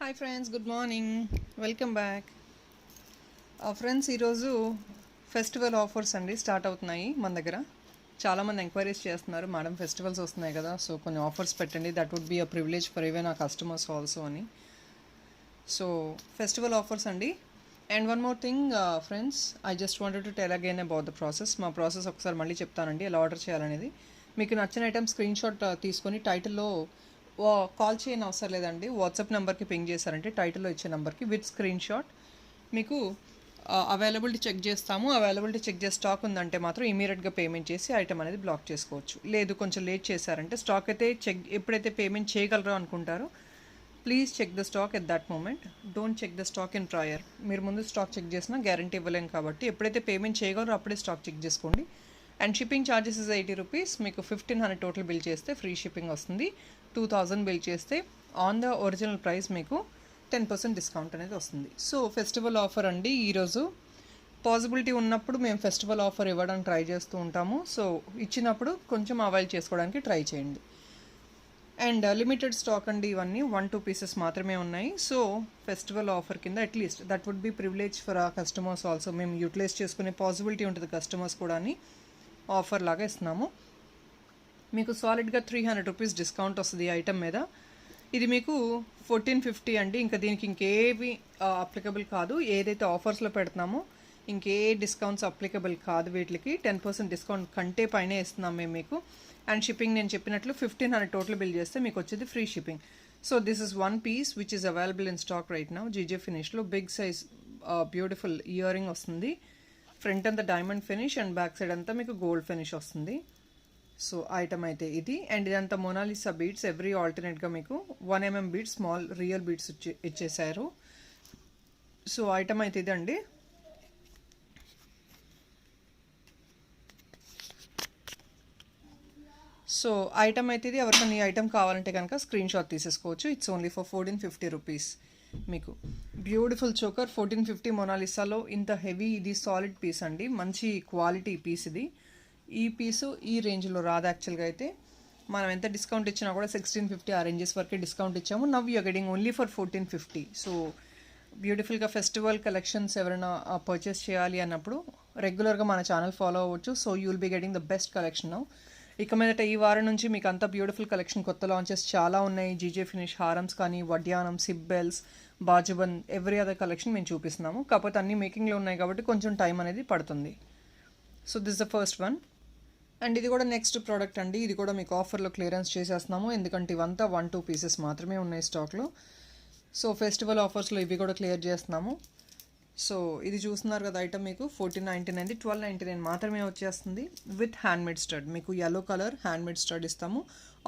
Hi friends, good morning, welcome back. Friends, ఈరోజు festival offers అండి start అవుతున్నాయి మన దగ్గర. చాలామంది ఎంక్వైరీస్ చేస్తున్నారు, మేడం ఫెస్టివల్స్ వస్తున్నాయి కదా, సో కొన్ని ఆఫర్స్ పెట్టండి, that would be a privilege for even a customers also అని. సో ఫెస్టివల్ ఆఫర్స్ అండి. And one more thing friends, I just wanted to tell again about the process. మా process ఒకసారి మళ్ళీ చెప్తానండి, ఎలా ఆర్డర్ చేయాలనేది. మీకు నచ్చిన ఐటమ్ స్క్రీన్ షాట్ తీసుకొని టైటిల్లో కాల్ చేయని అవసరం లేదండి, వాట్సాప్ నెంబర్కి పింగ్ చేశారంటే టైటిల్లో ఇచ్చే నెంబర్కి విత్ స్క్రీన్ షాట్ మీకు అవైలబిలిటీ చెక్ చేస్తాము. అవైలబిలిటీ చెక్ చేసి స్టాక్ ఉందంటే మాత్రం ఇమీడియట్గా పేమెంట్ చేసి ఐటమ్ అనేది బ్లాక్ చేసుకోవచ్చు. లేదు కొంచెం లేట్ చేశారంటే స్టాక్ అయితే చెక్ ఎప్పుడైతే పేమెంట్ చేయగలరో అనుకుంటారో please check the stock at that moment. Don't check the stock in trial. మీరు ముందు స్టాక్ చెక్ చేసినా గ్యారంటీ ఇవ్వలేం కాబట్టి ఎప్పుడైతే పేమెంట్ చేయగలరో అప్పుడే స్టాక్ చెక్ చేసుకోండి. And shipping charges is 80 rupees. మీకు 1500 టోటల్ బిల్ చేస్తే ఫ్రీ షిప్పింగ్ వస్తుంది. 2000 బిల్ చేస్తే ఆన్ ద ఒరిజినల్ ప్రైస్ మీకు 10% డిస్కౌంట్ అనేది వస్తుంది. సో ఫెస్టివల్ ఆఫర్ అండి ఈరోజు. పాసిబిలిటీ ఉన్నప్పుడు మేము ఫెస్టివల్ ఆఫర్ ఇవ్వడానికి ట్రై చేస్తూ ఉంటాము. సో ఇచ్చినప్పుడు కొంచెం అవైల్ చేసుకోవడానికి ట్రై చేయండి. అండ్ లిమిటెడ్ స్టాక్ అండి, ఇవన్నీ 1-2 పీసెస్ మాత్రమే ఉన్నాయి. సో ఫెస్టివల్ ఆఫర్ కింద at least that would be privilege for a customers also. మేము యూటిలైజ్ చేసుకునే పాసిబిలిటీ ఉంటుంది కస్టమర్స్ కూడా అని ఆఫర్ లాగా ఇస్తున్నాము. మీకు సాలిడ్గా 300 రూపీస్ డిస్కౌంట్ వస్తుంది ఈ ఐటమ్ మీద. ఇది మీకు 1450 అండి. ఇంకా దీనికి ఇంకేవి అప్లికబుల్ కాదు. ఏదైతే ఆఫర్స్లో పెడుతున్నామో ఇంకే డిస్కౌంట్స్ అప్లికబుల్ కాదు వీటికి. 10% డిస్కౌంట్ కంటే పైనే ఇస్తున్నాం మేము మీకు. అండ్ షిప్పింగ్ నేను చెప్పినట్లు 1500 టోటల్ బిల్ చేస్తే మీకు వచ్చేది free shipping. So this is one piece which is available in stock right now. GJ ఫినిష్లో big size beautiful earring వస్తుంది. ఫ్రంట్ అంతా diamond finish and back side అంతా మీకు గోల్డ్ ఫినిష్ వస్తుంది. సో ఐటమ్ అయితే ఇది. అండ్ ఇదంతా Mona Lisa beads, every ఆల్టర్నేట్గా మీకు 1 mm beads, small real beads ఇచ్చేసారు. సో ఐటమ్ అయితే ఇది అండి. సో ఐటమ్ అయితే ఇది. ఎవరికైనా ఈ ఐటమ్ కావాలంటే కనుక స్క్రీన్ షాట్ తీసేసుకోవచ్చు. It's only for 1450 rupees. మీకు బ్యూటిఫుల్ చోకర్ 1450 మొనాలిసాలో ఇంత హెవీ, ఇది సాలిడ్ పీస్ అండి, మంచి క్వాలిటీ పీస్ ఇది. ఈ పీసు ఈ రేంజ్లో రాదు యాక్చువల్గా. అయితే మనం ఎంత డిస్కౌంట్ ఇచ్చినా కూడా 1650 ఆ రేంజెస్ వరకే డిస్కౌంట్ ఇచ్చాము. Now you are getting only for 1450. So బ్యూటిఫుల్గా ఫెస్టివల్ కలెక్షన్స్ ఎవరైనా పర్చేస్ చేయాలి అన్నప్పుడు రెగ్యులర్గా మన ఛానల్ ఫాలో అవ్వచ్చు. So you will be getting the best collection now. ఇక మీదట ఈ వారం నుంచి మీకు అంత బ్యూటిఫుల్ కలెక్షన్, కొత్త లాంచెస్ చాలా ఉన్నాయి. జీజే ఫినిష్ హారమ్స్ కానీ, వడ్యానం, సిబ్బెల్స్, బాజుబన్, ఎవ్రీ అదర్ కలెక్షన్ మేము చూపిస్తున్నాము. కాకపోతే అన్నీ మేకింగ్లో ఉన్నాయి కాబట్టి కొంచెం టైం అనేది పడుతుంది. So this the first one. And ఇది కూడా నెక్స్ట్ ప్రోడక్ట్ అండి. ఇది కూడా మీకు ఆఫర్లో క్లియరెన్స్ చేసేస్తున్నాము, ఎందుకంటే ఇవంతా 1-2 పీసెస్ మాత్రమే ఉన్నాయి స్టాక్లో. సో ఫెస్టివల్ ఆఫర్స్లో ఇవి కూడా క్లియర్ చేస్తున్నాము. సో ఇది చూస్తున్నారు కదా ఐటమ్, మీకు 1499, 1299 మాత్రమే వచ్చేస్తుంది విత్ హ్యాండ్మేడ్ స్టడ్. మీకు yellow కలర్ హ్యాండ్మేడ్ స్టడ్ ఇస్తాము,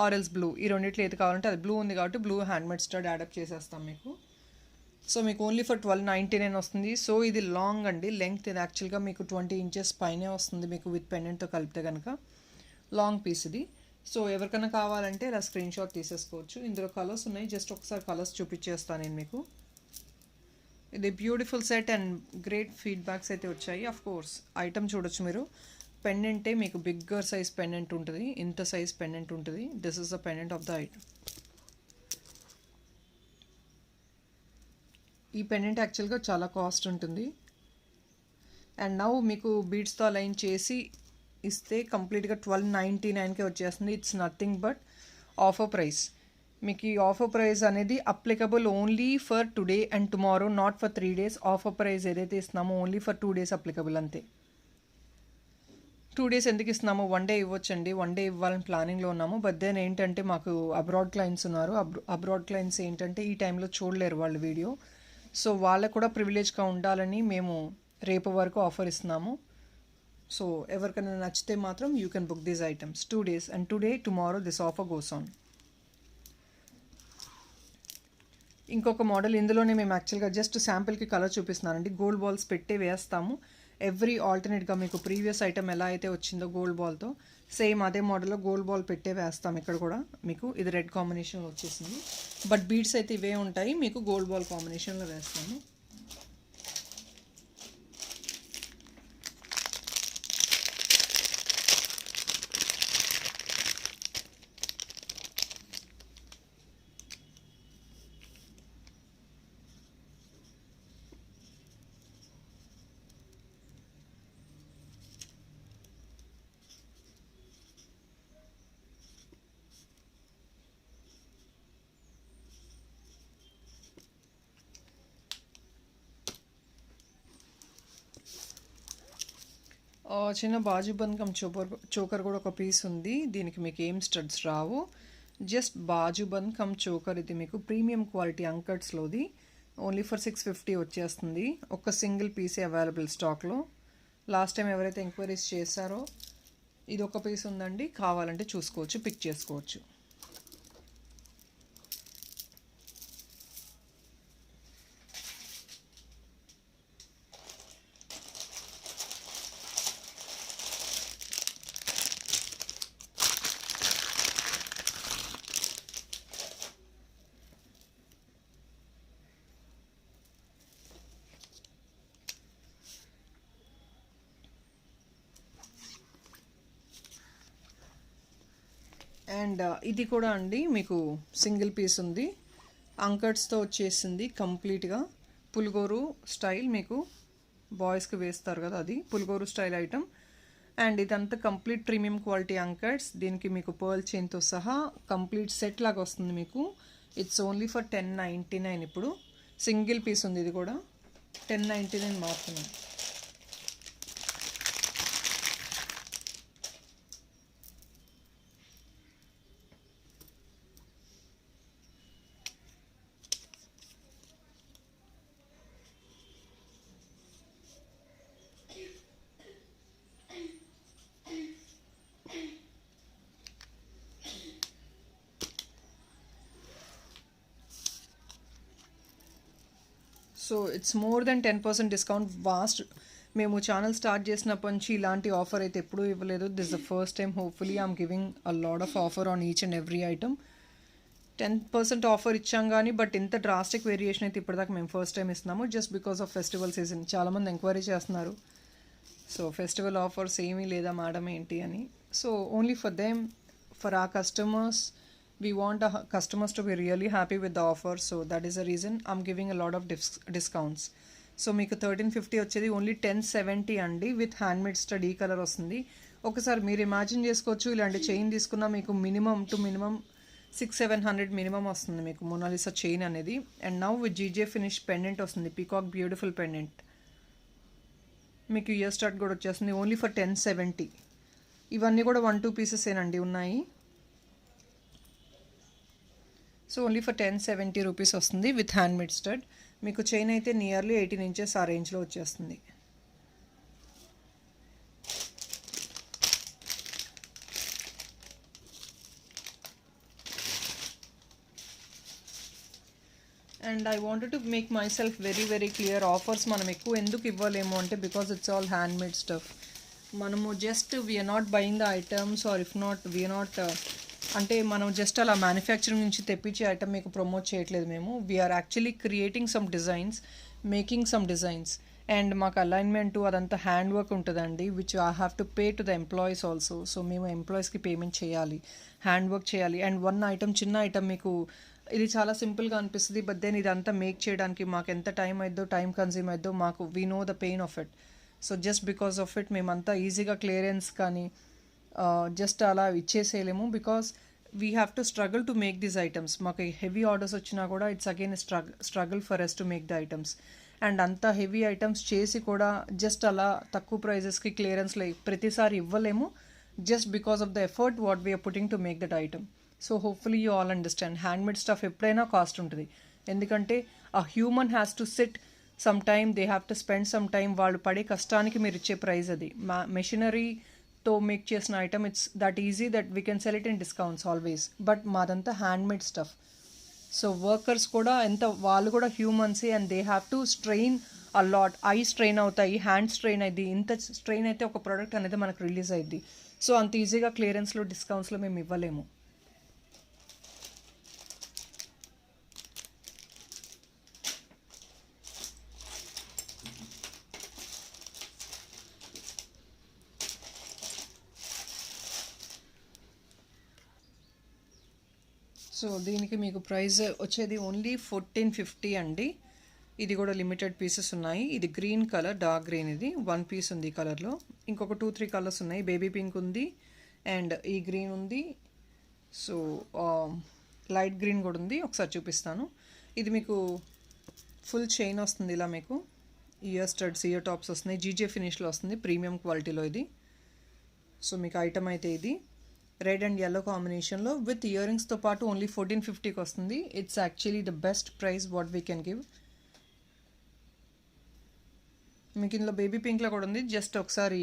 ఆరెల్స్ బ్లూ. ఈ రెండిట్లో ఏది కావాలంటే అది. బ్లూ ఉంది కాబట్టి బ్లూ హ్యాండ్మేడ్ స్టడ్ యాడప్ చేసేస్తాం మీకు. సో మీకు ఓన్లీ ఫర్ 1299 వస్తుంది. సో ఇది లాంగ్ అండి, లెంగ్త్ ఇది యాక్చువల్గా మీకు 20 ఇంచెస్ పైనే వస్తుంది మీకు విత్ పెండెంట్తో కలిపితే కనుక. లాంగ్ పీస్ ఇది. సో ఎవరికైనా కావాలంటే ఇలా స్క్రీన్ షాట్ తీసేసుకోవచ్చు. ఇందులో కలర్స్ ఉన్నాయి, జస్ట్ ఒకసారి కలర్స్ చూపించేస్తాను నేను మీకు. ఇది beautiful set and great feedbacks అయితే వచ్చాయి. ఆఫ్ కోర్స్ ఐటమ్ చూడొచ్చు మీరు. పెండెంటే మీకు బిగ్గర్ సైజ్ పెండెంట్ ఉంటుంది, ఇంత సైజ్ పెండెంట్ ఉంటుంది. This is the pendant of the item. ఈ పెండెంట్ యాక్చువల్గా చాలా కాస్ట్ ఉంటుంది. అండ్ నౌ మీకు బీడ్స్తో అలైన్ చేసి ఇస్తే కంప్లీట్గా 1299కే వచ్చేస్తుంది. It's nothing but offer price. మీకు ఈ ఆఫర్ ప్రైస్ అనేది applicable only for today and tomorrow, not for 3 days. Offer price ఏదైతే ఇస్తున్నామో ఓన్లీ ఫర్ 2 days అప్లికబుల్ అంతే. 2 days ఎందుకు ఇస్తున్నాము, 1 day ఇవ్వచ్చండి. 1 day ఇవ్వాలని ప్లానింగ్లో ఉన్నాము. బట్ దెన్ ఏంటంటే మాకు అబ్రాడ్ క్లయింట్స్ ఉన్నారు. అబ్రాడ్ క్లయింట్స్ ఏంటంటే ఈ టైంలో చూడలేరు వాళ్ళు వీడియో. సో వాళ్ళకు కూడా ప్రివిలేజ్గా ఉండాలని మేము రేపు వరకు ఆఫర్ ఇస్తున్నాము. సో ఎవరికైనా నచ్చితే మాత్రం you can book these items 2 days and today tomorrow this offer goes on. ఇంకొక మోడల్ ఇందులోనే మేము యాక్చువల్గా జస్ట్ శాంపిల్కి కలర్ చూపిస్తున్నానండి. గోల్డ్ బాల్స్ పెట్టే వేస్తాము ఎవ్రీ ఆల్టర్నేట్గా. మీకు ప్రీవియస్ ఐటమ్ ఎలా అయితే వచ్చిందో గోల్డ్ బాల్తో సేమ్ అదే మోడల్లో గోల్డ్ బాల్ పెట్టే వేస్తాం ఇక్కడ కూడా మీకు. ఇది రెడ్ కాంబినేషన్లో వచ్చేసింది, బట్ బీడ్స్ అయితే ఇవే ఉంటాయి. మీకు గోల్డ్ బాల్ కాంబినేషన్లో వేస్తాము. చిన్న బాజు బంధకం చోకర్ కూడా ఒక పీస్ ఉంది. దీనికి మీకు ఏం స్టడ్స్ రావు, జస్ట్ బాజు బంధకం చోకర్. ఇది మీకు ప్రీమియం క్వాలిటీ అంకట్స్లోది. ఓన్లీ ఫర్ 650 వచ్చేస్తుంది. ఒక సింగిల్ పీసే అవైలబుల్ స్టాక్లో. లాస్ట్ టైం ఎవరైతే ఎంక్వైరీస్ చేశారో ఇది ఒక పీస్ ఉందండి, కావాలంటే చూసుకోవచ్చు, పిక్ చేసుకోవచ్చు. అండ్ ఇది కూడా అండి మీకు సింగిల్ పీస్ ఉంది, అంకట్స్తో వచ్చేసింది కంప్లీట్గా. పులిగోరు స్టైల్, మీకు బాయ్స్కి వేస్తారు కదా, అది పులిగోరు స్టైల్ ఐటమ్. అండ్ ఇదంతా కంప్లీట్ ప్రీమియం క్వాలిటీ అంకట్స్. దీనికి మీకు పర్ల్ చైన్తో సహా కంప్లీట్ సెట్ లాగా వస్తుంది మీకు. It's only for 1099. ఇప్పుడు సింగిల్ పీస్ ఉంది, ఇది కూడా 1099 మాత్రమే. So it's more than 10% discount. మేము ఛానల్ స్టార్ట్ చేసినప్పటి నుంచి ఇలాంటి ఆఫర్ అయితే ఎప్పుడూ ఇవ్వలేదు. This the first time. Hopefully I'm giving a lot of offer on each and every item. 10% offer ఇచ్చాం కానీ బట్ ఇంత డ్రాస్టిక్ వేరియేషన్ అయితే ఇప్పటిదాకా మేము ఫస్ట్ టైం ఇస్తున్నాము, just because of festival season. చాలామంది ఎంక్వైరీ చేస్తున్నారు, సో ఫెస్టివల్ ఆఫర్స్ ఏమీ లేదా మేడం ఏంటి అని. So only for them, for our customers, we want our customers to be really happy with the offer, so that is the reason I'm giving a lot of discounts. So మీకు 1350 వచ్చేది only 1070 అండి, with handmade stud. ఈ colour వస్తుంది. ఒకసారి మీరు imagine చేసుకోవచ్చు, ఇలాంటి chain తీసుకున్నా మీకు మినిమం 600-700 మినిమం వస్తుంది మీకు మొనాలిసా చైన్ అనేది. And now with GJ finish pendant వస్తుంది, పీకాక్ బ్యూటిఫుల్ పెండెంట్. మీకు ఇయర్ స్టార్ట్ కూడా వచ్చేస్తుంది ఓన్లీ ఫర్ 1070. ఇవన్నీ కూడా 1-2 పీసెస్ ఏనండి ఉన్నాయి. సో ఓన్లీ ఫర్ 1070 రూపీస్ వస్తుంది విత్ హ్యాండ్మేడ్ స్టడ్. మీకు చైన్ అయితే నియర్లీ 18 ఇంచెస్ ఆ రేంజ్లో వచ్చేస్తుంది. And I wanted to make my self very clear. Offers మనం ఎక్కువ ఎందుకు ఇవ్వలేము అంటే because it's all handmade stuff. మనము just we're not buying the items, or if not we're not అంటే మనం జస్ట్ అలా మ్యానుఫ్యాక్చరింగ్ నుంచి తెప్పించే ఐటమ్ మీకు ప్రమోట్ చేయట్లేదు మేము. We are actually creating some designs, making some designs. And మాకు అలైన్మెంటు అదంతా హ్యాండ్ వర్క్ ఉంటుందండి, which I have to pay to the employees also. So మేము ఎంప్లాయీస్కి పేమెంట్ చేయాలి, హ్యాండ్ వర్క్ చేయాలి. అండ్ వన్ ఐటమ్, చిన్న ఐటమ్ మీకు ఇది చాలా సింపుల్గా అనిపిస్తుంది, బట్ దెన్ ఇదంతా మేక్ చేయడానికి మాకు ఎంత టైం అయిద్దో, టైం కన్జ్యూమ్ అయిద్దో, మాకు we know the pain of it. So just because of it మేమంతా ఈజీగా క్లియరెన్స్ కానీ జస్ట్ అలా ఇచ్చేసేయలేము, because we have to struggle to make these items. మాకు హెవీ ఆర్డర్స్ వచ్చినా కూడా it's again struggle for us to make the items. And అంత heavy items చేసి కూడా జస్ట్ అలా తక్కువ ప్రైజెస్కి క్లియరెన్స్లో ప్రతిసారి ఇవ్వలేము, just because of the effort what we are putting to make that item. So hopefully you all understand. Handmade stuff ఎప్పుడైనా కాస్ట్ ఉంటుంది, ఎందుకంటే ఆ human has to sit some time, they have to spend some time. వాళ్ళు పడే కష్టానికి మీరు ఇచ్చే price అది. మెషినరీతో మేక్ చేసిన item it's that easy that we can sell it in discounts always, but మాదంతా హ్యాండ్మేడ్ స్టఫ్. సో వర్కర్స్ కూడా వాళ్ళు కూడా హ్యూమన్సే, and they have to strain a lot. Eye strain అవుతాయి, హ్యాండ్ స్ట్రెయిన్ అయింది. ఇంత స్ట్రెయిన్ అయితే ఒక ప్రోడక్ట్ అనేది మనకు రిలీజ్ అయ్యింది. సో అంత ఈజీగా క్లియరెన్స్లో, డిస్కౌంట్స్లో మేము ఇవ్వలేము. సో దీనికి మీకు ప్రైస్ వచ్చేది ఓన్లీ 1450 అండి. ఇది కూడా లిమిటెడ్ పీసెస్ ఉన్నాయి. ఇది గ్రీన్ కలర్, డార్క్ గ్రీన్. ఇది 1 పీస్ ఉంది ఈ కలర్లో. ఇంకొక 2-3 కలర్స్ ఉన్నాయి. బేబీ పింక్ ఉంది, అండ్ ఈ గ్రీన్ ఉంది. సో లైట్ గ్రీన్ కూడా ఉంది, ఒకసారి చూపిస్తాను. ఇది మీకు ఫుల్ చైన్ వస్తుంది ఇలా మీకు. ఇయర్ స్టడ్స్ ఇయర్ టాప్స్ వస్తున్నాయి. జీజే ఫినిష్లో వస్తుంది, ప్రీమియం క్వాలిటీలో ఇది. సో మీకు ఐటమ్ అయితే ఇది రెడ్ అండ్ yellow కాంబినేషన్లో విత్ ఇయర్ రింగ్స్తో పాటు ఓన్లీ 1450కి వస్తుంది. It's actually the best price what we can give. మీకు ఇందులో బేబీ పింక్లో కూడా ఉంది. జస్ట్ ఒకసారి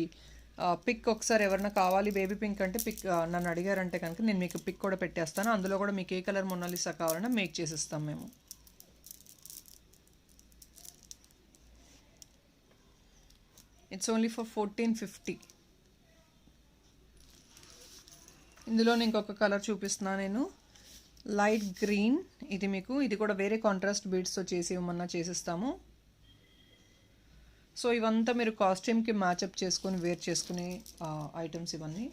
పిక్ ఒకసారి ఎవరైనా కావాలి బేబీ పింక్ అంటే పిక్ నన్ను అడిగారంటే కనుక నేను మీకు పిక్ కూడా పెట్టేస్తాను. అందులో కూడా మీకు ఏ కలర్ మొనాలిసా కావాలన్నా మేక్ చేసిస్తాం మేము. It's only for 1450. ఇందులో ఇంకొక కలర్ చూపిస్తున్నాను నేను, లైట్ గ్రీన్. ఇది మీకు ఇది కూడా వేరే కాంట్రాస్ట్ బీడ్స్తో చేసి ఇవ్వమన్నా చేసిస్తాము. సో ఇవంతా మీరు కాస్ట్యూమ్కి మ్యాచప్ చేసుకొని వేర్ చేసుకునే ఐటమ్స్ ఇవన్నీ.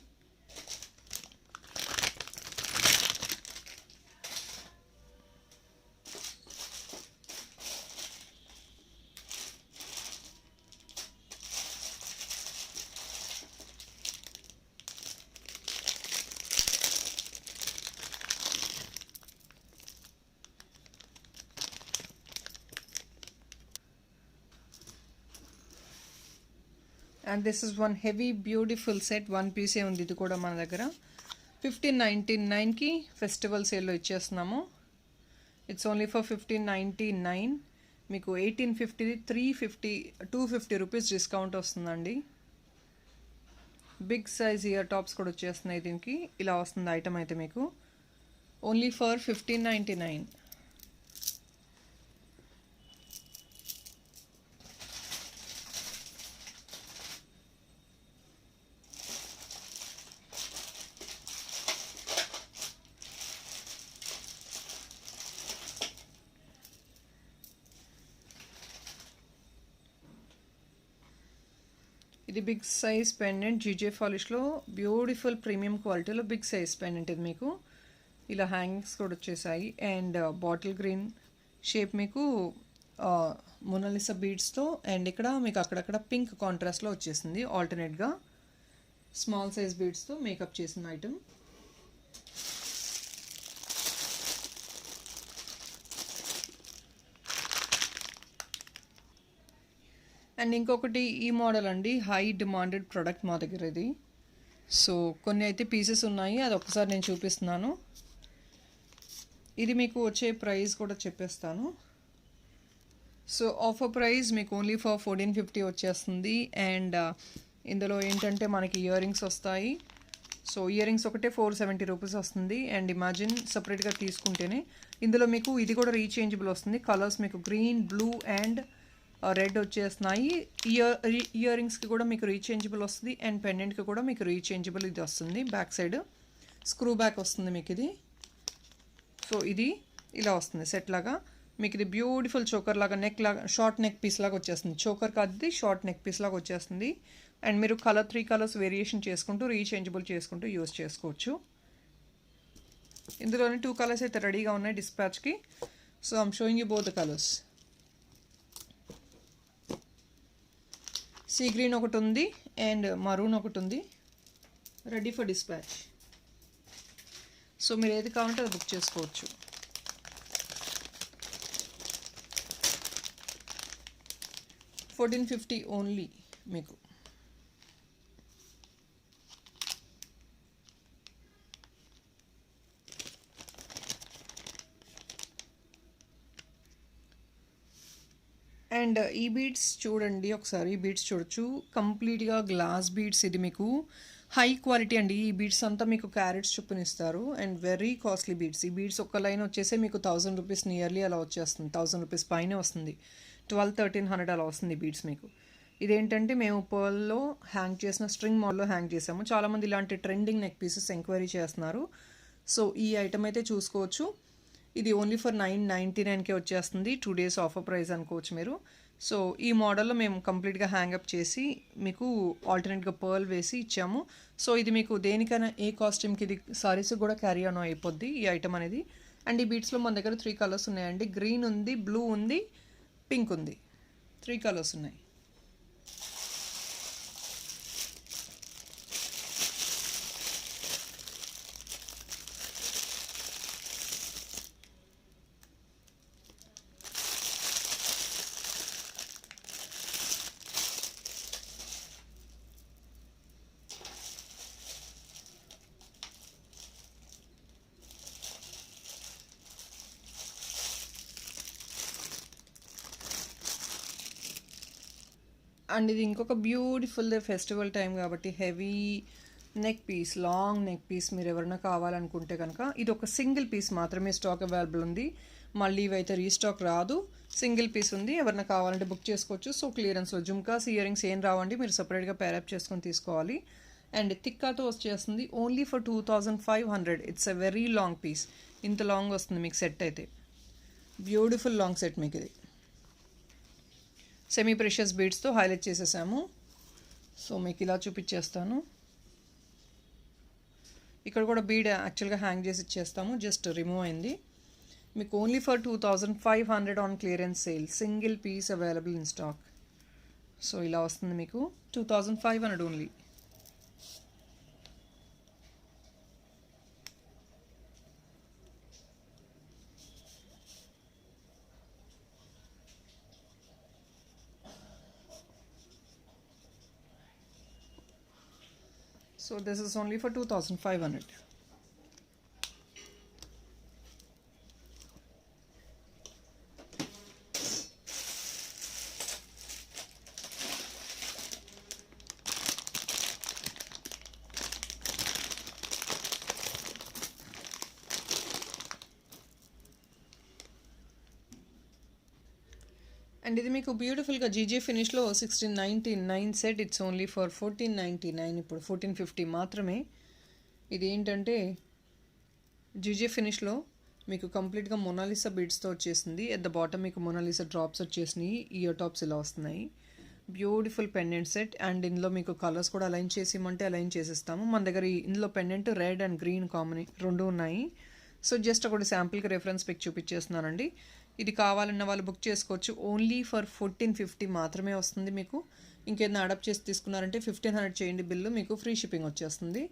And this is one heavy beautiful set, one పీసే ఉంది ఇది కూడా మన దగ్గర. 1599కి ఫెస్టివల్ సేల్లో ఇచ్చేస్తున్నాము. It's only for 1599. మీకు 1850 350 250 రూపీస్ డిస్కౌంట్ వస్తుందండి. బిగ్ సైజ్ ఇయర్ టాప్స్ కూడా వచ్చేస్తున్నాయి దీనికి. ఇలా వస్తుంది ఐటమ్ అయితే మీకు ఓన్లీ ఫర్ 1599. ఇది బిగ్ సైజ్ పెండెంట్ జీజే పాలిష్లో బ్యూటిఫుల్ ప్రీమియం క్వాలిటీలో బిగ్ సైజ్ పెండెంట్. ఇది మీకు ఇలా హ్యాంగింగ్స్ కూడా వచ్చేసాయి. అండ్ బాటిల్ గ్రీన్ షేప్ మీకు మొనాలిసా బీడ్స్తో, అండ్ ఇక్కడ మీకు అక్కడక్కడ పింక్ కాంట్రాస్ట్లో వచ్చేసింది. ఆల్టర్నేట్గా స్మాల్ సైజ్ బీడ్స్తో మేకప్ చేసిన ఐటమ్. అండ్ ఇంకొకటి ఈ మోడల్ అండి, హై డిమాండెడ్ ప్రోడక్ట్ మా దగ్గర ఇది. సో కొన్ని అయితే పీసెస్ ఉన్నాయి, అది ఒకసారి నేను చూపిస్తున్నాను. ఇది మీకు వచ్చే ప్రైస్ కూడా చెప్పేస్తాను. సో ఆఫర్ ప్రైస్ మీకు ఓన్లీ ఫర్ 1450 వచ్చేస్తుంది. అండ్ ఇందులో ఏంటంటే మనకి ఇయర్ రింగ్స్ వస్తాయి. సో ఇయర్ రింగ్స్ ఒకటే 470 రూపీస్ వస్తుంది. అండ్ ఇమాజిన్ సపరేట్గా తీసుకుంటేనే ఇందులో మీకు ఇది కూడా రీచేంజబుల్ వస్తుంది. కలర్స్ మీకు గ్రీన్, బ్లూ అండ్ రెడ్ వచ్చేస్తున్నాయి. ఇయర్ రింగ్స్కి కూడా మీకు రీచేంజబుల్ వస్తుంది. అండ్ పెండెంట్కి కూడా మీకు రీచేంజబుల్ ఇది వస్తుంది. బ్యాక్ సైడ్ స్క్రూ బ్యాక్ వస్తుంది మీకు ఇది. సో ఇది ఇలా వస్తుంది సెట్ లాగా. మీకు ఇది బ్యూటిఫుల్ చోకర్ లాగా, నెక్ లాగా, షార్ట్ నెక్ పీస్ లాగా వచ్చేస్తుంది. చోకర్ కాదు, షార్ట్ నెక్ పీస్ లాగా వచ్చేస్తుంది. అండ్ మీరు 3 కలర్స్ వేరియేషన్ చేసుకుంటూ రీచేంజబుల్ చేసుకుంటూ యూస్ చేసుకోవచ్చు. ఇందులోనే 2 కలర్స్ అయితే రెడీగా ఉన్నాయి డిస్పాచ్కి. So I'm showing you both the colours. Sea green ఒకటి ఉంది అండ్ మరూన్ ఒకటి ఉంది, రెడీ ఫర్ డిస్పాచ్. సో మీరు ఏది కావాలంటే అది బుక్ చేసుకోవచ్చు. $1450 ఓన్లీ మీకు. అండ్ ఈ బీడ్స్ చూడండి ఒకసారి, ఈ బీడ్స్ చూడొచ్చు, కంప్లీట్గా గ్లాస్ బీడ్స్. ఇది మీకు హై క్వాలిటీ అండి. ఈ బీడ్స్ అంతా మీకు క్యారెట్స్ చొప్పున ఇస్తారు అండ్ వెరీ కాస్ట్లీ బీడ్స్. ఈ బీడ్స్ ఒక్క లైన్ వచ్చేసి మీకు 1000 రూపీస్ నియర్లీ అలా వచ్చేస్తుంది. 1000 రూపీస్ పైనే వస్తుంది. 1200-1300 అలా వస్తుంది బీడ్స్ మీకు. ఇదేంటంటే మేము పర్ల్లో హ్యాంగ్ చేసిన స్ట్రింగ్ మోడల్లో హ్యాంగ్ చేసాము. చాలామంది ఇలాంటి ట్రెండింగ్ నెక్ పీసెస్ ఎంక్వైరీ చేస్తున్నారు. సో ఈ ఐటమ్ అయితే చూసుకోవచ్చు. ఇది ఓన్లీ ఫర్ 999కే వచ్చేస్తుంది. 2 days ఆఫర్ ప్రైస్ అనుకోవచ్చు మీరు. సో ఈ మోడల్లో మేము కంప్లీట్గా హ్యాంగప్ చేసి మీకు ఆల్టర్నేట్గా పర్ల్ వేసి ఇచ్చాము. సో ఇది మీకు దేనికైనా ఏ కాస్ట్యూమ్కి ఇది సారీస్ కూడా క్యారీ ఆన్ అయిపోద్ది ఈ ఐటమ్ అనేది. అండ్ ఈ బీట్స్లో మన దగ్గర 3 కలర్స్ ఉన్నాయండి. గ్రీన్ ఉంది, బ్లూ ఉంది, పింక్ ఉంది. 3 కలర్స్ ఉన్నాయి. అండ్ ఇది ఇంకొక బ్యూటిఫుల్ ఫెస్టివల్ టైం కాబట్టి heavy neck piece, long neck piece మీరు ఎవరైనా కావాలనుకుంటే కనుక ఇది ఒక సింగిల్ పీస్ మాత్రమే స్టాక్ అవైలబుల్ ఉంది. మళ్ళీ ఇవైతే రీస్టాక్ రాదు. సింగిల్ పీస్ ఉంది, ఎవరైనా కావాలంటే బుక్ చేసుకోవచ్చు. సో క్లియరెన్స్లో జుమ్కాస్, ఇయర్ రింగ్స్ ఏం రావండి, మీరు సపరేట్గా పేరప్ చేసుకొని తీసుకోవాలి. అండ్ తిక్కాతో వచ్చేస్తుంది only for 2500. It's a very long piece. ఇంత లాంగ్ వస్తుంది మీకు సెట్ అయితే. బ్యూటిఫుల్ లాంగ్ సెట్ మీకు ఇది. సెమీ ప్రెషియస్ బీడ్స్తో హైలైట్ చేసేసాము. సో మీకు ఇలా చూపించేస్తాను. ఇక్కడ కూడా బీడ్ యాక్చువల్గా హ్యాంగ్ చేసి ఇచ్చేస్తాము, జస్ట్ రిమూవ్ అయింది. మీకు only for 2500 on clearance sale. Single piece available in stock. So ఇలా వస్తుంది మీకు 2500 only. So this is only for 2500. And ఇది మీకు బ్యూటిఫుల్గా జీజే ఫినిష్లో 1699 సెట్. It's only for 1499. ఇప్పుడు 1450 మాత్రమే. ఇది ఏంటంటే జీజే ఫినిష్లో మీకు కంప్లీట్గా మొనాలిసా బీడ్స్తో వచ్చేసింది. ఎట్ ద బాటమ్ మీకు మొనాలిసా డ్రాప్స్ వచ్చేసినాయి. ఇయర్ టాప్స్ ఇలా వస్తున్నాయి. Beautiful pendant set. అండ్ ఇందులో మీకు కలర్స్ కూడా అలైన్ చేసిమంటే అలైన్ చేసిస్తాము. మన దగ్గర ఇందులో పెండెంట్ రెడ్ అండ్ గ్రీన్ రెండు ఉన్నాయి. సో జస్ట్ ఒకటి శాంపుల్కి రెఫరెన్స్ పిక్ చూపించేస్తున్నానండి. ఇది కావాలన్న వాళ్ళు బుక్ చేసుకోవచ్చు. ఓన్లీ ఫర్ 1450 మాత్రమే వస్తుంది మీకు. ఇంకేదైనా అడాప్ట్ చేసి తీసుకున్నారంటే 1500 చేయండి బిల్లు, మీకు ఫ్రీ షిప్పింగ్ వచ్చేస్తుంది.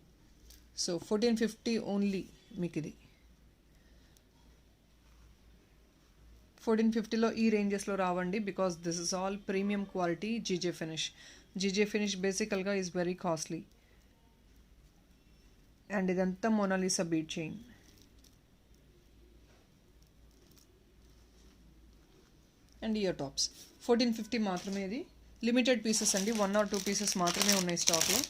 సో 1450 ఓన్లీ మీకు ఇది. 1450లో ఈ రేంజెస్లో రావండి, because this is all premium quality GJ finish. GJ finish బేసికల్గా ఈజ్ వెరీ కాస్ట్లీ. అండ్ ఇదంతా Mona Lisa bead chain. And ear tops 1450 మాత్రమే. ఇది లిమిటెడ్ పీసెస్ అండి, 1 or 2 పీసెస్ మాత్రమే ఉన్నాయి స్టాక్లో.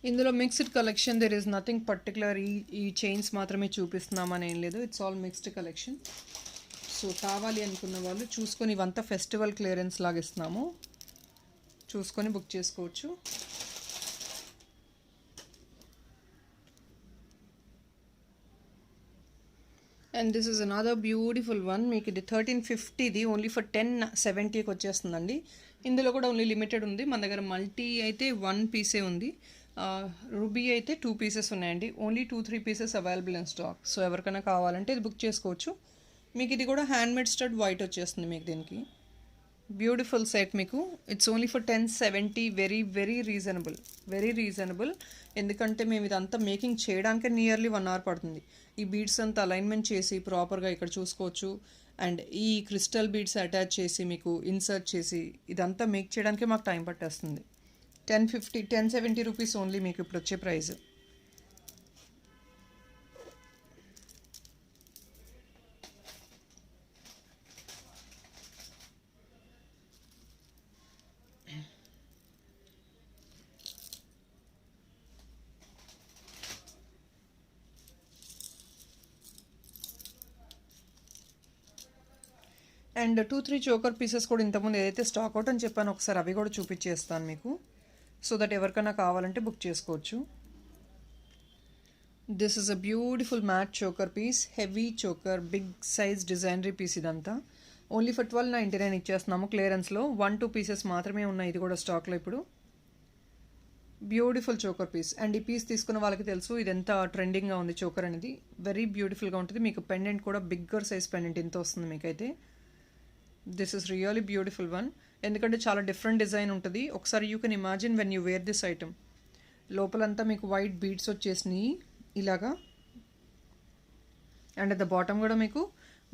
ఇందులో mixed collection. There is nothing particular. ఈ చైన్స్ మాత్రమే చూపిస్తున్నామని ఏం లేదు. It's all mixed collection. So కావాలి అనుకున్న వాళ్ళు చూసుకొని, ఇవంతా ఫెస్టివల్ క్లియరెన్స్ లాగా ఇస్తున్నాము, చూసుకొని బుక్ చేసుకోవచ్చు. And this is another beautiful one. మీకు ఇది 1350ది ఓన్లీ ఫర్ 1070కి వచ్చేస్తుందండి. ఇందులో కూడా ఓన్లీ లిమిటెడ్ ఉంది. మన దగ్గర మల్టీ అయితే 1 పీసే ఉంది, రూబీ అయితే 2 పీసెస్ ఉన్నాయండి. Only 2-3 pieces available in stock. So ఎవరికైనా కావాలంటే ఇది బుక్ చేసుకోవచ్చు. మీకు ఇది కూడా హ్యాండ్మేడ్ స్టడ్ వైట్ వచ్చేస్తుంది మీకు దీనికి. బ్యూటిఫుల్ సెట్ మీకు. It's only for 1070. Very very reasonable, very reasonable. ఎందుకంటే మేము ఇదంతా మేకింగ్ చేయడానికే నియర్లీ 1 hour పడుతుంది. ఈ బీడ్స్ అంతా అలైన్మెంట్ చేసి ప్రాపర్గా ఇక్కడ చూసుకోవచ్చు. అండ్ ఈ క్రిస్టల్ బీడ్స్ అటాచ్ చేసి మీకు ఇన్సర్ట్ చేసి ఇదంతా మేక్ చేయడానికే మాకు టైం పట్టేస్తుంది. 1070 రూపీస్ ఓన్లీ మీకు ఇప్పుడు వచ్చే ప్రైస్. అండ్ 2-3 చోకర్ పీసెస్ కూడా ఇంతకుముందు ఏదైతే స్టాక్ అవుట్ అని చెప్పాను ఒకసారి అవి కూడా చూపించేస్తాను మీకు. సో దట్ ఎవరికైనా కావాలంటే బుక్ చేసుకోవచ్చు. This is a beautiful matte choker piece. Heavy choker, big size డిజైనరీ పీస్. ఇదంతా ఓన్లీ ఫర్ 1299 ఇచ్చేస్తున్నాము క్లియరెన్స్లో. 1-2 పీసెస్ మాత్రమే ఉన్నాయి ఇది కూడా స్టాక్లో ఇప్పుడు. Beautiful choker piece. అండ్ ఈ పీస్ తీసుకున్న వాళ్ళకి తెలుసు ఇది ఎంత ట్రెండింగ్గా ఉంది చోకర్ అనేది. వెరీ బ్యూటిఫుల్గా ఉంటుంది. మీకు పెండెంట్ కూడా బిగ్గర్ సైజ్ పెండెంట్ ఇంత వస్తుంది మీకైతే. This is really beautiful one. ఎందుకంటే చాలా డిఫరెంట్ డిజైన్ ఉంటుంది. ఒకసారి you can imagine when you wear this item. లోపలంతా మీకు వైట్ బీడ్స్ వచ్చేసినాయి ఇలాగా. అండ్ అట్ ద బాటమ్ కూడా మీకు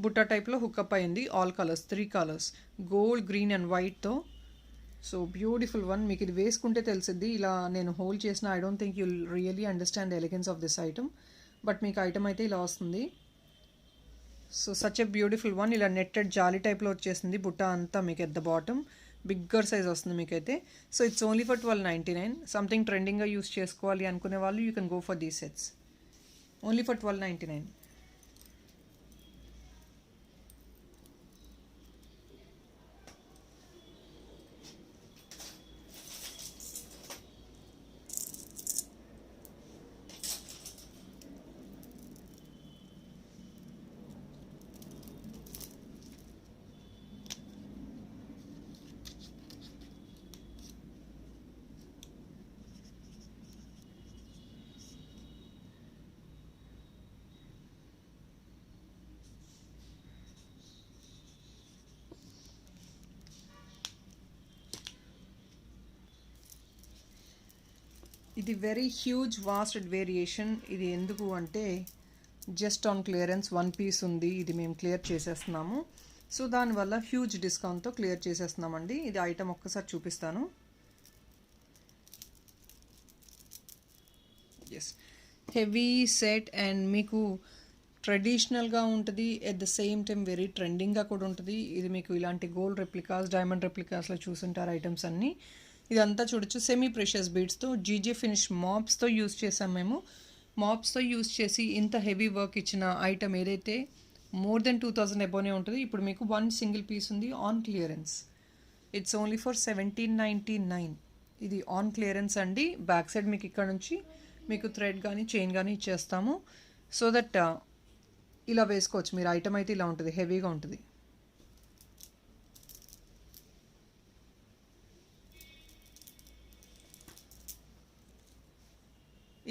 బుట్టా టైప్లో హుక్అప్ అయింది. All colours, 3 colours, gold, green and వైట్తో. So beautiful one. మీకు ఇది వేసుకుంటే తెలిసిద్ది. ఇలా నేను హోల్డ్ చేసిన I don't think you'll really understand the elegance of this item. But మీకు ఐటమ్ అయితే ఇలా వస్తుంది. So such a beautiful one. ఇలా నెట్టెడ్ జాలీ టైప్లో వచ్చేసింది బుట్ట అంతా మీకు at the bottom. Bigger size వస్తుంది మీకైతే. So it's only for 1299. Something ట్రెండింగ్గా యూస్ చేసుకోవాలి అనుకునే వాళ్ళు you can go for these sets. Only for 1299. ఇది వెరీ హ్యూజ్ వాస్ట్ వేరియేషన్. ఇది ఎందుకు అంటే జస్ట్ ఆన్ క్లియరెన్స్ 1 పీస్ ఉంది. ఇది మేము క్లియర్ చేసేస్తున్నాము. సో దానివల్ల హ్యూజ్ డిస్కౌంట్తో క్లియర్ చేసేస్తున్నామండి. ఇది ఐటమ్ ఒక్కసారి చూపిస్తాను. ఎస్, హెవీ సెట్ అండ్ మీకు ట్రెడిషనల్గా ఉంటుంది. At the same time very ట్రెండింగ్గా కూడా ఉంటుంది. ఇది మీకు ఇలాంటి గోల్డ్ రెప్లికాస్, డైమండ్ రెప్లికాస్లో చూసుంటారు ఐటమ్స్ అన్నీ. ఇదంతా చూడొచ్చు సెమీ ప్రెషియస్ బీడ్స్తో జీజే ఫినిష్ మాప్స్తో యూస్ చేసాం మేము. మాప్స్తో యూస్ చేసి ఇంత హెవీ వర్క్ ఇచ్చిన ఐటమ్ ఏదైతే మోర్ దెన్ 2000 అబోనే ఉంటుంది. ఇప్పుడు మీకు 1 సింగిల్ పీస్ ఉంది on clearance. It's only for 1799. ఇది ఆన్ క్లియరెన్స్ అండి. బ్యాక్ సైడ్ మీకు ఇక్కడ నుంచి మీకు థ్రెడ్ కానీ చైన్ కానీ ఇచ్చేస్తాము. సో దట్ ఇలా వేసుకోవచ్చు మీరు. ఐటమ్ అయితే ఇలా ఉంటుంది, హెవీగా ఉంటుంది.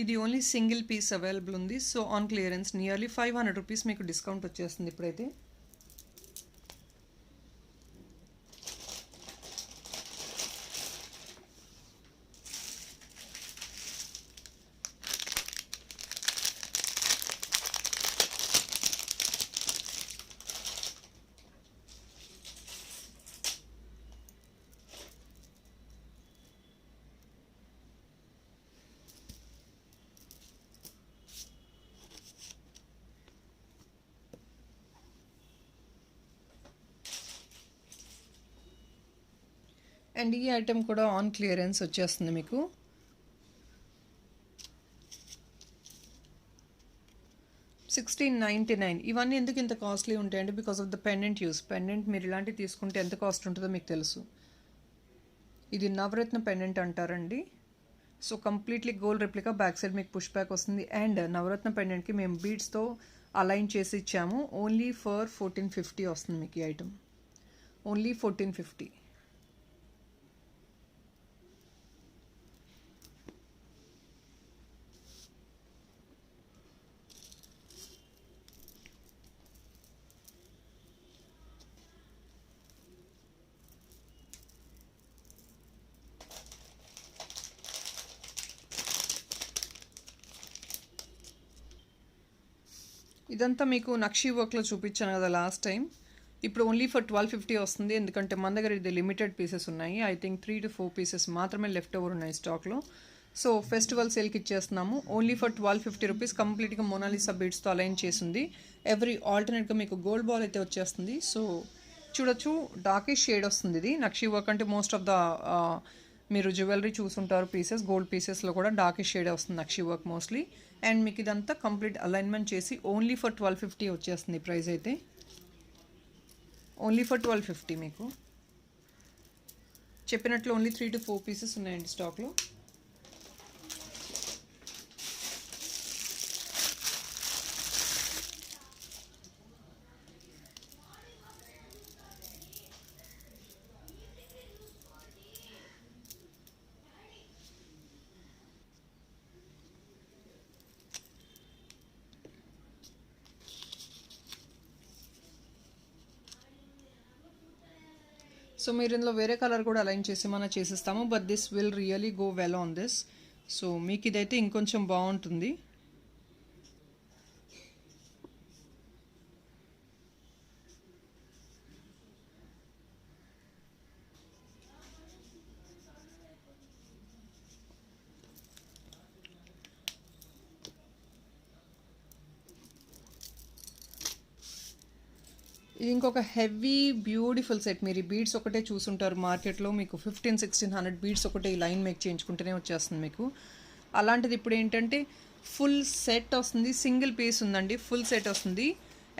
ఇది ఓన్లీ సింగిల్ పీస్ అవైలబుల్ ఉంది. So on clearance nearly 500 rupees మీకు డిస్కౌంట్ వచ్చేస్తుంది ఇప్పుడైతే. అండ్ ఈ ఐటమ్ కూడా ఆన్ క్లియరెన్స్ వచ్చేస్తుంది మీకు. $1699. ఇవన్నీ ఎందుకు ఇంత కాస్ట్లీ ఉంటాయండి? Because of the pendant use. Pendant మీరు ఇలాంటివి తీసుకుంటే ఎంత కాస్ట్ ఉంటుందో మీకు తెలుసు. ఇది నవరత్న పెండెంట్ అంటారండి. So completely gold replica. Back side మీకు పుష్ బ్యాక్ వస్తుంది. అండ్ నవరత్న పెండెంట్కి మేము బీడ్స్తో అలైన్ చేసి ఇచ్చాము. ఓన్లీ ఫర్ 1450 వస్తుంది మీకు ఈ ఐటమ్. ఓన్లీ 1450. ఇదంతా మీకు నక్షీ వర్క్లో చూపించాను కదా లాస్ట్ టైం. ఇప్పుడు ఓన్లీ ఫర్ 1250 వస్తుంది. ఎందుకంటే మన దగ్గర ఇది లిమిటెడ్ పీసెస్ ఉన్నాయి. ఐ థింక్ 3 to 4 పీసెస్ మాత్రమే లెఫ్ట్ ఓవర్ ఉన్నాయి స్టాక్లో. సో ఫెస్టివల్ సేల్కి ఇచ్చేస్తున్నాము. Only for 1250 rupees. కంప్లీట్గా మొనాలిసా బీడ్స్తో అలైన్ చేసింది. ఎవ్రీ ఆల్టర్నేట్గా మీకు గోల్డ్ బాల్ అయితే వచ్చేస్తుంది. సో చూడొచ్చు, డార్కిష్ షేడ్ వస్తుంది ఇది. నక్షీ వర్క్ అంటే మోస్ట్ ఆఫ్ ద మీరు జ్యువెలరీ చూసుంటారు పీసెస్, గోల్డ్ పీసెస్లో కూడా డార్కిష్ షేడ్ వస్తుంది నక్షీ వర్క్ మోస్ట్లీ. అండ్ మీకు ఇదంతా కంప్లీట్ అలైన్మెంట్ చేసి ఓన్లీ ఫర్ 1250 వచ్చేస్తుంది ప్రైస్ అయితే. Only for 1250. మీకు చెప్పినట్లు ఓన్లీ 3 to 4 పీసెస్ ఉన్నాయండి స్టాక్లో. సో మీరు ఇందులో వేరే కలర్ కూడా అలైన్ చేసేమన్నా చేసిస్తాము, but this will really go well on this. So మీకు ఇదైతే ఇంకొంచెం బాగుంటుంది. ఇది ఇంకొక హెవీ బ్యూటిఫుల్ సెట్. మీరు ఈ బీడ్స్ ఒకటే చూసుంటారు మార్కెట్లో, మీకు 1500-1600 బీడ్స్ ఒకటే ఈ లైన్ మేక్ చేయించుకుంటేనే వచ్చేస్తుంది మీకు. అలాంటిది ఇప్పుడు ఏంటంటే ఫుల్ సెట్ వస్తుంది, సింగిల్ పీస్ ఉందండి, ఫుల్ సెట్ వస్తుంది.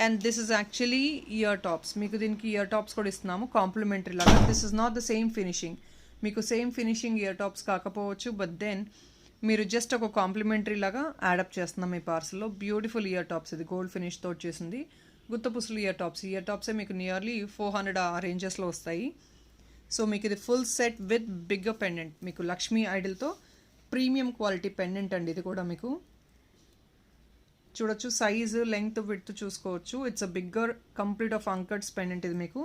And this is actually ear tops. మీకు దీనికి ఇయర్ టాప్స్ కూడా ఇస్తున్నాము కాంప్లిమెంటరీ లాగా. This is not the same finishing, మీకు సేమ్ ఫినిషింగ్ ఇయర్ టాప్స్ కాకపోవచ్చు, బట్ దెన్ మీరు జస్ట్ ఒక కాంప్లిమెంటరీ లాగా యాడప్ చేస్తున్నాం ఈ పార్సల్లో. బ్యూటిఫుల్ ఇయర్ టాప్స్, ఇది గోల్డ్ ఫినిష్తో వచ్చేసింది. గుత్తపుసులు ఇయర్ టాప్సే మీకు నియర్లీ 400 ఆ రేంజెస్లో వస్తాయి. సో మీకు ఇది full set with bigger pendant, మీకు లక్ష్మీ ఐడల్తో ప్రీమియం క్వాలిటీ పెండెంట్ అండి. ఇది కూడా మీకు చూడొచ్చు, సైజు లెంగ్త్ విడ్త్ చూసుకోవచ్చు. It's a bigger complete of anchored pendant. ఇది మీకు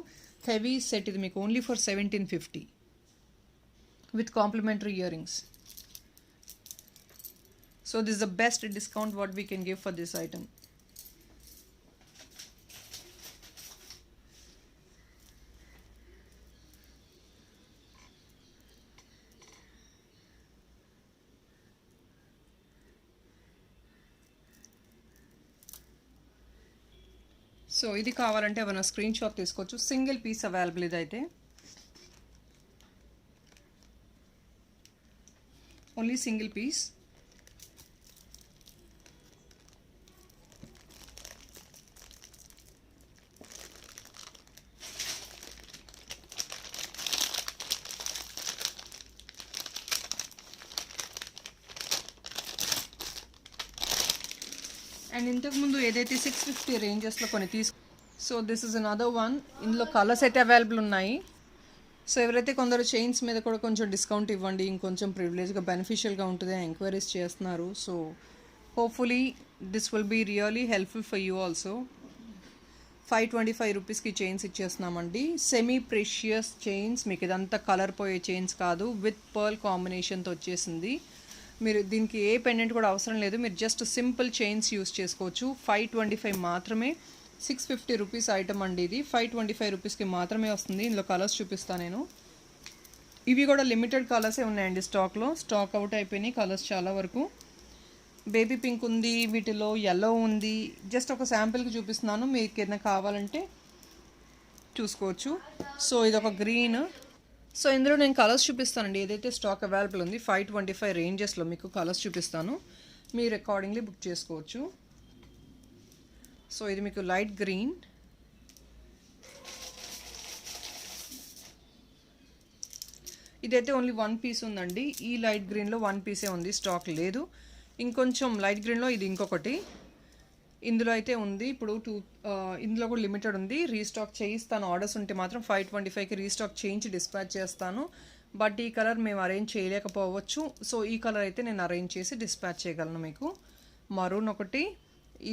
హెవీ సెట్, ఇది మీకు only for 1750 with complimentary earrings. So this the best discount what we can give for this item. So ఇది కావాలంటే ఏమైనా screenshot తీసుకోవచ్చు. Single piece available ఇదైతే, only single piece. And ఇంతకుముందు ఏదైతే 650 రేంజెస్లో కొన్ని so this is another one. ఇందులో colours అయితే అవైలబుల్ ఉన్నాయి. సో ఎవరైతే కొందరు చైన్స్ మీద కూడా కొంచెం డిస్కౌంట్ ఇవ్వండి, ఇంకొంచెం ప్రివిలేజ్గా బెనిఫిషియల్గా ఉంటుంది ఎంక్వైరీస్ చేస్తున్నారు. So hopefully this will be really helpful for you also. 525 రూపీస్కి చైన్స్ ఇచ్చేస్తున్నామండి, సెమీ ప్రెషియస్ చైన్స్. మీకు ఇదంతా కలర్ పోయే చైన్స్ కాదు, విత్ పర్ల్ కాంబినేషన్తో వచ్చేసింది. మీరు దీనికి ఏ పెండెంట్ కూడా అవసరం లేదు, మీరు జస్ట్ సింపుల్ చైన్స్ యూస్ చేసుకోవచ్చు. 525 మాత్రమే, 650 రూపీస్ ఐటమ్ అండి ఇది. 525 రూపీస్కి మాత్రమే వస్తుంది. ఇందులో కలర్స్ చూపిస్తాను నేను. ఇవి కూడా లిమిటెడ్ కలర్సే ఉన్నాయండి స్టాక్లో, స్టాక్ అవుట్ అయిపోయినాయి కలర్స్ చాలా వరకు. బేబీ పింక్ ఉంది, వీటిలో ఎల్లో ఉంది. జస్ట్ ఒక శాంపిల్కి చూపిస్తున్నాను, మీకు ఏదైనా కావాలంటే చూసుకోవచ్చు. సో ఇదొక గ్రీన్. సో ఇందులో నేను కలర్స్ చూపిస్తానండి, ఏదైతే స్టాక్ అవైలబుల్ ఉంది 525 రేంజెస్లో మీకు కలర్స్ చూపిస్తాను, మీరు అకార్డింగ్లీ బుక్ చేసుకోవచ్చు. సో ఇది మీకు లైట్ గ్రీన్, ఇదైతే ఓన్లీ 1 పీస్ ఉందండి. ఈ లైట్ గ్రీన్లో 1 పీసే ఉంది, స్టాక్ లేదు. ఇంకొంచెం లైట్ గ్రీన్లో ఇది ఇంకొకటి, ఇందులో అయితే ఉంది ఇప్పుడు ఇందులో కూడా లిమిటెడ్ ఉంది. రీస్టాక్ చేయిస్తాను, ఆర్డర్స్ ఉంటే మాత్రం 525కి రీస్టాక్ చేయించి డిస్పాచ్ చేస్తాను. బట్ ఈ కలర్ మేము అరేంజ్ చేయలేకపోవచ్చు. సో ఈ కలర్ అయితే నేను అరేంజ్ చేసి డిస్పాచ్ చేయగలను మీకు. మరూన్ ఒకటి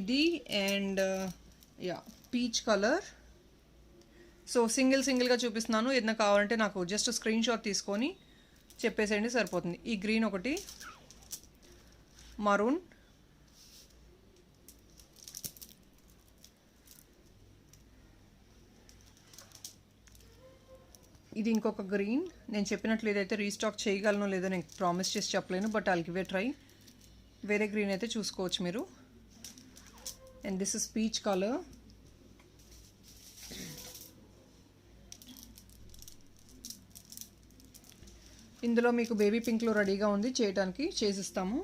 ఇది, and yeah peach colour. So సింగిల్గా చూపిస్తున్నాను, ఏదైనా కావాలంటే నాకు జస్ట్ స్క్రీన్ షాట్ తీసుకొని చెప్పేసేయండి సరిపోతుంది. ఈ గ్రీన్ ఒకటి, మరూన్, ఇది ఇంకొక గ్రీన్. నేను చెప్పినట్లు ఏదైతే రీస్టాక్ చేయగలను లేదో నేను ప్రామిస్ చేసి చెప్పలేను, but I'll give a try. వేరే గ్రీన్ అయితే చూసుకోవచ్చు మీరు. And this is peach colour. ఇందులో మీకు బేబీ పింక్లో రెడీగా ఉంది, చేయడానికి చేసిస్తాము.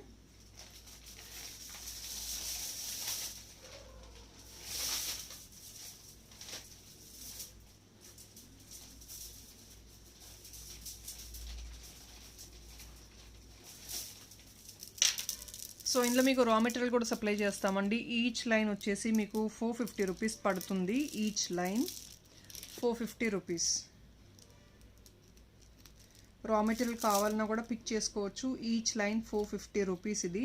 సో ఇందులో మీకు రా మెటీరియల్ కూడా సప్లై చేస్తామండి. ఈచ్ లైన్ వచ్చేసి మీకు 450 రూపీస్ పడుతుంది. Each line 450 rupees. Raw material కావాలన్నా కూడా పిక్ చేసుకోవచ్చు. ఈచ్ లైన్ 450 రూపీస్ ఇది.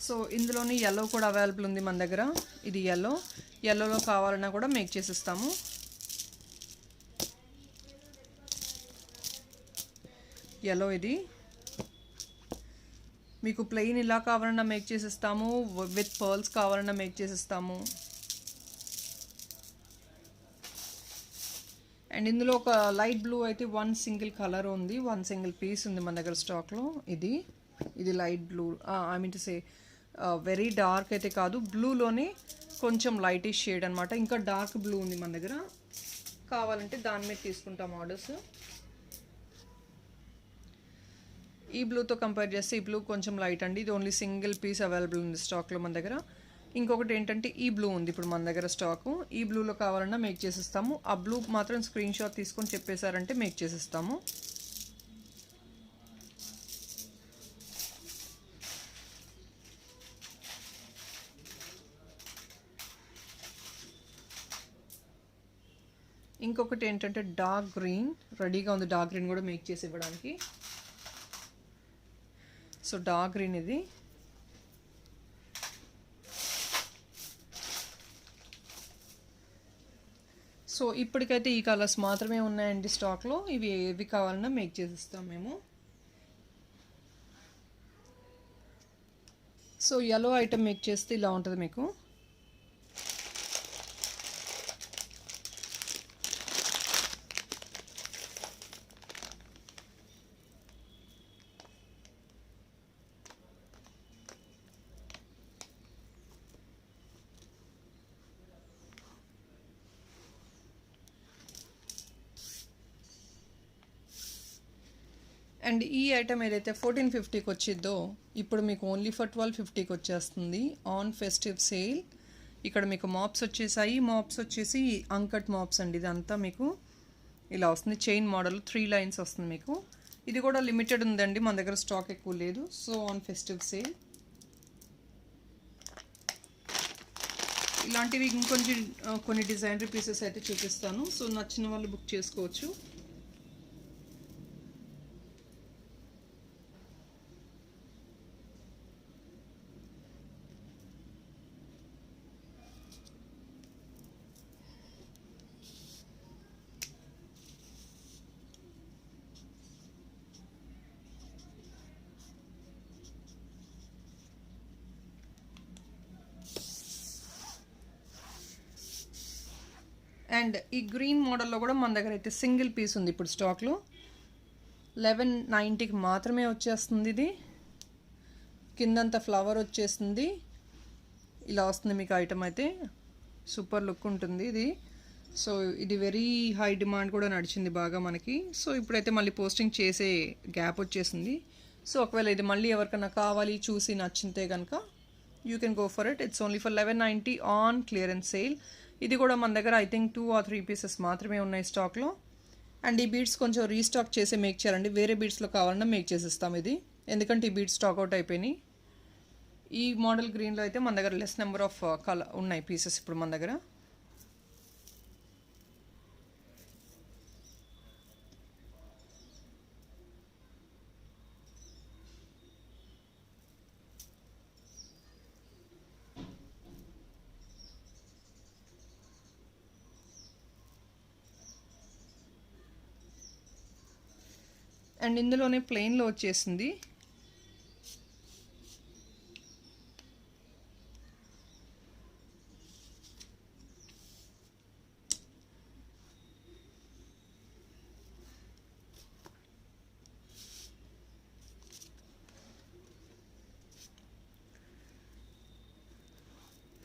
సో సో ఇందులోని yellow కూడా అవైలబుల్ ఉంది మన దగ్గర. ఇది yellowలో కావాలన్నా కూడా మేక్ చేసిస్తాము. yellow ఇది మీకు ప్లెయిన్ ఇలా కావాలన్నా మేక్ చేసిస్తాము, విత్ పర్ల్స్ కావాలన్నా మేక్ చేసిస్తాము. అండ్ ఇందులో ఒక లైట్ బ్లూ అయితే వన్ సింగిల్ కలర్ ఉంది, వన్ సింగిల్ పీస్ ఉంది మన దగ్గర స్టాక్లో. ఇది light blue, I mean to say very dark అయితే కాదు, బ్లూలోనే కొంచెం లైటిష్ షేడ్ అనమాట. ఇంకా డార్క్ బ్లూ ఉంది మన దగ్గర, కావాలంటే దాని మీద తీసుకుంటాం ఆర్డర్స్. ఈ బ్లూతో కంపేర్ చేస్తే ఈ బ్లూ కొంచెం లైట్ అండి. ఇది ఓన్లీ సింగిల్ పీస్ అవైలబుల్ ఉంది స్టాక్లో మన దగ్గర. ఇంకొకటి ఏంటంటే ఈ బ్లూ ఉంది ఇప్పుడు మన దగ్గర స్టాకు. ఈ బ్లూలో కావాలన్నా మేక్ చేసిస్తాము. ఆ బ్లూ మాత్రం స్క్రీన్ షాట్ తీసుకొని చెప్పేశారంటే మేక్ చేసిస్తాము. ఇంకొకటి ఏంటంటే డార్క్ గ్రీన్ రెడీగా ఉంది, డార్క్ గ్రీన్ కూడా మేక్ చేసి ఇవ్వడానికి. సో డార్క్ గ్రీన్ ఇది. సో ఇప్పటికైతే ఈ కలర్స్ మాత్రమే ఉన్నాయండి స్టాక్లో. ఇవి ఏవి కావాలన్నా మేక్ చేసిస్తాం మేము. సో yellow ఐటమ్ మేక్ చేస్తే ఇలా ఉంటుంది మీకు. అండ్ ఈ ఐటమ్ ఏదైతే 1450కి వచ్చిద్దో ఇప్పుడు మీకు ఓన్లీ ఫర్ 1250కి వచ్చేస్తుంది ఆన్ ఫెస్టివ్ సేల్. ఇక్కడ మీకు మాప్స్ వచ్చేసాయి. మాప్స్ వచ్చేసి అంకట్ మాప్స్ అండి. ఇదంతా మీకు ఇలా వస్తుంది, చైన్ మోడల్ 3 లైన్స్ వస్తుంది మీకు. ఇది కూడా లిమిటెడ్ ఉందండి, మన దగ్గర స్టాక్ ఎక్కువ లేదు. సో ఆన్ ఫెస్టివ్ సేల్ ఇలాంటివి ఇంకొంచెం కొన్ని డిజైనరీ పీసెస్ అయితే చూపిస్తాను. సో నచ్చిన వాళ్ళు బుక్ చేసుకోవచ్చు. అండ్ ఈ గ్రీన్ మోడల్లో కూడా మన దగ్గర అయితే సింగిల్ పీస్ ఉంది ఇప్పుడు స్టాక్లో. 1190కి మాత్రమే వచ్చేస్తుంది. ఇది కిందంతా ఫ్లవర్ వచ్చేస్తుంది, ఇలా వస్తుంది మీకు ఐటమ్ అయితే. సూపర్ లుక్ ఉంటుంది ఇది. సో ఇది వెరీ హై డిమాండ్ కూడా నడిచింది బాగా మనకి. సో ఇప్పుడైతే మళ్ళీ పోస్టింగ్ చేసే గ్యాప్ వచ్చేసింది. సో ఒకవేళ ఇది మళ్ళీ ఎవరికైనా కావాలి చూసి నచ్చితే కనుక you can go for it. It's only for 1190 on clearance sale. ఇది కూడా మన దగ్గర ఐ థింక్ 2 or 3 పీసెస్ మాత్రమే ఉన్నాయి స్టాక్లో. అండ్ ఈ బీడ్స్ కొంచెం రీస్టాక్ చేసి మేక్ చేయాలండి. వేరే బీడ్స్లో కావాలన్నా మేక్ చేసిస్తాం ఇది, ఎందుకంటే ఈ బీడ్స్ స్టాక్ అవుట్ అయిపోయినాయి. ఈ మోడల్ గ్రీన్లో అయితే మన దగ్గర లెస్ నెంబర్ ఆఫ్ ఉన్నాయి పీసెస్ ఇప్పుడు మన దగ్గర. అండ్ ఇందులోనే ప్లెయిన్లో వచ్చేసింది.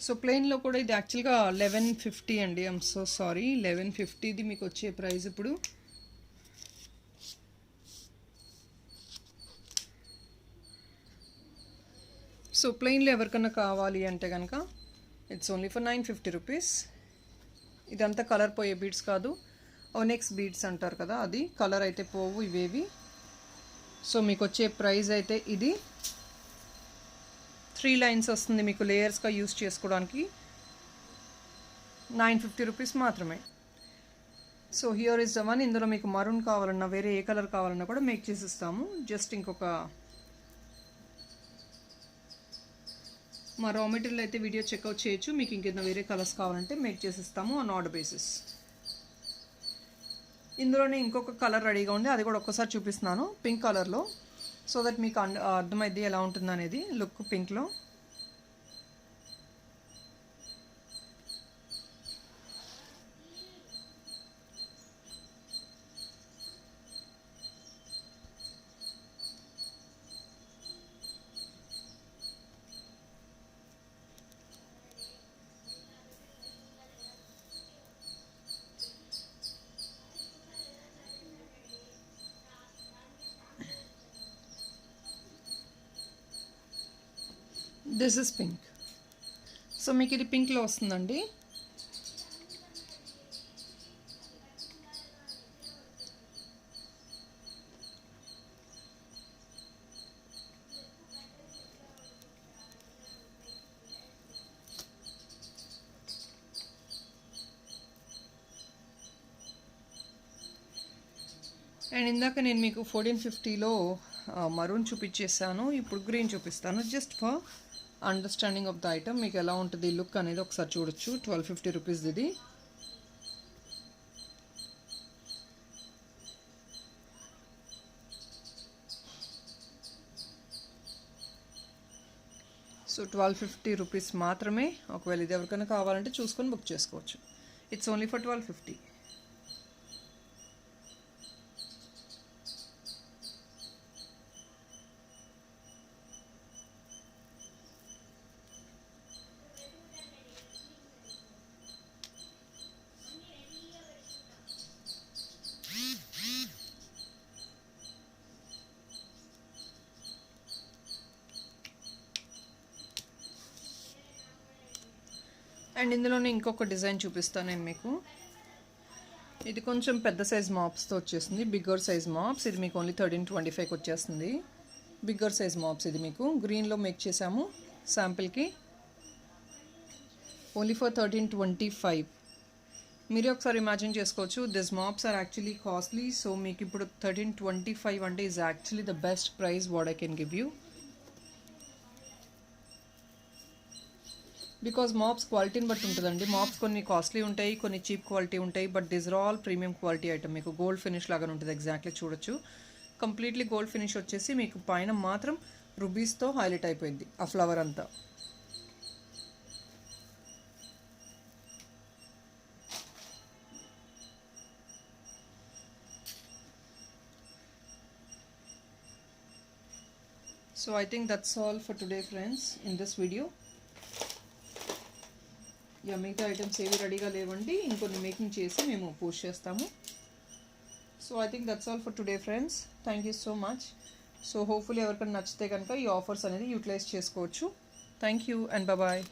సో ప్లెయిన్లో కూడా ఇది యాక్చువల్గా 1150 అండి. ఐఎమ్ సో సారీ, 1150ది మీకు వచ్చే ప్రైస్ ఇప్పుడు. సో ప్లెయిన్లో ఎవరికన్నా కావాలి అంటే కనుక ఇట్స్ ఓన్లీ ఫర్ 950 రూపీస్. ఇదంతా కలర్ పోయే బీడ్స్ కాదు, ఓనెక్స్ బీడ్స్ అంటారు కదా, అది కలర్ అయితే పోవు ఇవేవి. సో మీకు వచ్చే ప్రైస్ అయితే ఇది 3 లైన్స్ వస్తుంది మీకు లేయర్స్గా యూస్ చేసుకోవడానికి. 950 రూపీస్ మాత్రమే. So here is the one. ఇందులో మీకు మరూన్ కావాలన్నా వేరే ఏ కలర్ కావాలన్నా కూడా మేక్ చేసి ఇస్తాము. జస్ట్ ఇంకొక మా రా మెటీరియల్ అయితే వీడియో చెక్అవుట్ చేయొచ్చు. మీకు ఇంకేదైనా వేరే కలర్స్ కావాలంటే మేక్ చేసిస్తాము ఆన్ ఆర్డర్ బేసిస్. ఇందులోనే ఇంకొక కలర్ రెడీగా ఉంది, అది కూడా ఒక్కసారి చూపిస్తున్నాను పింక్ కలర్లో, సో దట్ మీకు అర్థమైంది ఎలా ఉంటుంది అనేది లుక్ పింక్లో. This is pink. సో మీకు ఇది పింక్లో వస్తుందండి. అండ్ ఇందాక నేను మీకు 1450లో మరూన్ చూపించేసాను, ఇప్పుడు గ్రీన్ చూపిస్తాను. Just for understanding of the item, మీకు ఎలా ఉంటుంది లుక్ అనేది ఒకసారి చూడొచ్చు. 1250 రూపీస్ ఇది. సో 1250 రూపీస్ మాత్రమే. ఒకవేళ ఇది ఎవరికైనా కావాలంటే చూసుకొని బుక్ చేసుకోవచ్చు. It's only for 1250. అండ్ ఇందులోనే ఇంకొక డిజైన్ చూపిస్తాను నేను మీకు. ఇది కొంచెం పెద్ద సైజ్ మాప్స్తో వచ్చేసింది, బిగ్గర్ సైజ్ మాప్స్. ఇది మీకు ఓన్లీ 1325కి వచ్చేస్తుంది. బిగ్గర్ సైజ్ మాప్స్ ఇది మీకు గ్రీన్లో మేక్ చేసాము శాంపిల్కి, ఓన్లీ ఫర్ 1325. మీరే ఒకసారి ఇమాజిన్ చేసుకోవచ్చు, this maps are actually costly. So మీకు ఇప్పుడు 1325 అంటే is actually the best price what I can give you. Because maps క్వాలిటీని బట్టి ఉంటుందండి. మాప్స్ కొన్ని కాస్ట్లీ ఉంటాయి, కొన్ని చీప్ క్వాలిటీ ఉంటాయి, but these are all premium quality item. మీకు గోల్డ్ ఫినిష్ లాగా ఉంటుంది, ఎగ్జాక్ట్లీ చూడొచ్చు. కంప్లీట్లీ గోల్డ్ ఫినిష్ వచ్చేసి మీకు పైన మాత్రం రుబీస్తో హైలైట్ అయిపోయింది ఆ ఫ్లవర్ అంతా. So I think that's all for today friends in this video. మిగతా ఐటమ్స్ ఏవి రెడీగా లేవండి, ఇంకొన్ని మేకింగ్ చేసి మేము పోస్ట్ చేస్తాము. So I think that's all for today friends. Thank you so much. So hopefully ఎవరికైనా నచ్చితే కనుక ఈ ఆఫర్స్ అనేది యూటిలైజ్ చేసుకోవచ్చు. Thank you and bye.